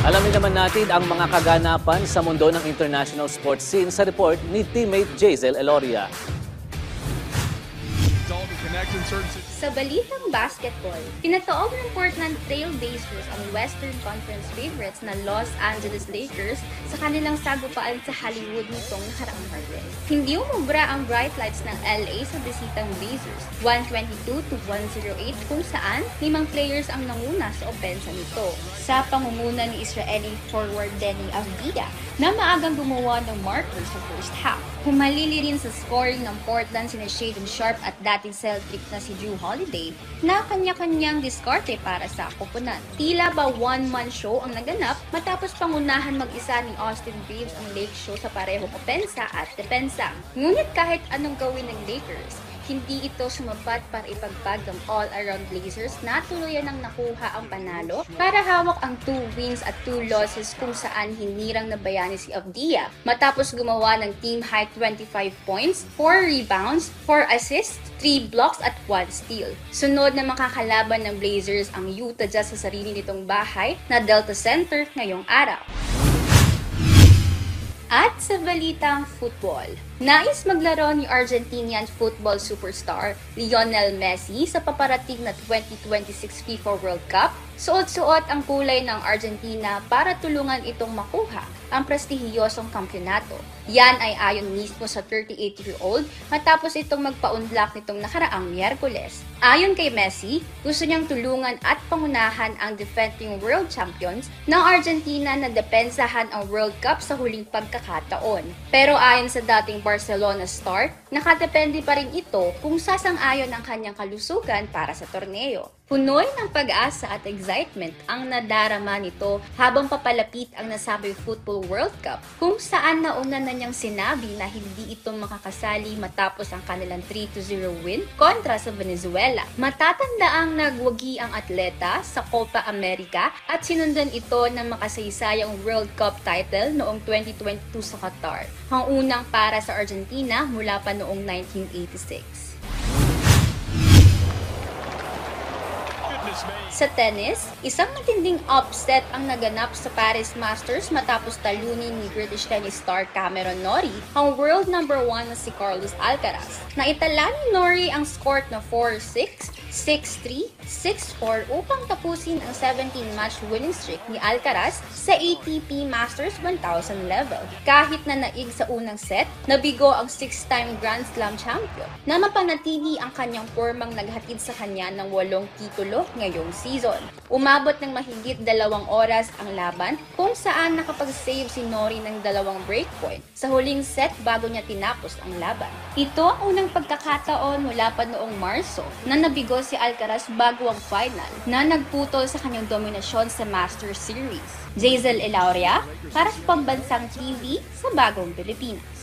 Alamin naman natin ang mga kaganapan sa mundo ng international sports scene sa report ni teammate Jazel Eloria. Sa balitang basketball, pinataob ng Portland Trail Blazers ang Western Conference favorites na Los Angeles Lakers sa kanilang sagupaan sa Hollywood nitong nakaraang Martes. Hindi umubra ang bright lights ng LA sa bisitang Blazers, 122-108 kung saan 5 players ang nanguna sa opensa nito. Sa pangunguna ni Israeli forward Deni Avdija na maagang gumawa ng marker sa first half. Humalili rin sa scoring ng Portland sina Shaedon Sharpe at dating Celtic na si Jrue Holiday na kanya-kanyang diskarte para sa koponan. Tila ba one-man show ang naganap matapos pangunahan mag-isa ni Austin Reaves ang Lake Show sa parehong opensa at depensa. Ngunit kahit anong gawin ng Lakers, hindi ito sumapat para ipagpag ng all-around Blazers na tuluyan ang nakuha ang panalo para hawak ang 2 wins at 2 losses kung saan hinirang na bayani si Avdija matapos gumawa ng team-high 25 points, 4 rebounds, 4 assists, 3 blocks at 1 steal. Sunod na makakalaban ng Blazers ang Utah Jazz sa sarili nitong bahay na Delta Center ngayong araw. At sa balitang football, nais maglaro ni Argentinian football superstar Lionel Messi sa paparating na 2026 FIFA World Cup. Suot-suot ang kulay ng Argentina para tulungan itong makuha ang prestihiyosong kampyonato. Yan ay ayon mismo sa 38-year-old matapos itong magpa-unlock nitong nakaraang Miyerkules. Ayon kay Messi, gusto niyang tulungan at pangunahan ang defending world champions ng Argentina na depensahan ang World Cup sa huling pagkakataon. Pero ayon sa dating Barcelona star, nakadepende pa rin ito kung sasang-ayon ang kanyang kalusugan para sa torneo. Punoy ng pag-asa at excitement ang nadarama nito habang papalapit ang nasabing Football World Cup kung saan nauna na niyang sinabi na hindi ito makakasali matapos ang kanilang 3-0 win kontra sa Venezuela. Matatandaang nagwagi ang atleta sa Copa America at sinundan ito ng makasaysayang World Cup title noong 2022 sa Qatar, ang unang para sa Argentina mula pa noong 1986. Sa tennis, isang matinding upset ang naganap sa Paris Masters matapos talunin ni British tennis star Cameron Norrie ang world number 1 na si Carlos Alcaraz. Naitala ni Norrie ang score na 4-6, 6-3, 6-4 upang tapusin ang 17-match winning streak ni Alcaraz sa ATP Masters 1000 level. Kahit na naig sa unang set, nabigo ang 6-time Grand Slam champion na mapanatili ang kanyang formang naghatid sa kanya ng 8 titulo ngayong season. Umabot ng mahigit 2 oras ang laban kung saan nakapag-save si Norrie ng 2 breakpoint sa huling set bago niya tinapos ang laban. Ito ang unang pagkakataon mula pa noong Marso na nabigo si Alcaraz bago ang final na nagputol sa kanyang dominasyon sa Masters Series. Jazel Eloria para sa Pambansang TV sa Bagong Pilipinas.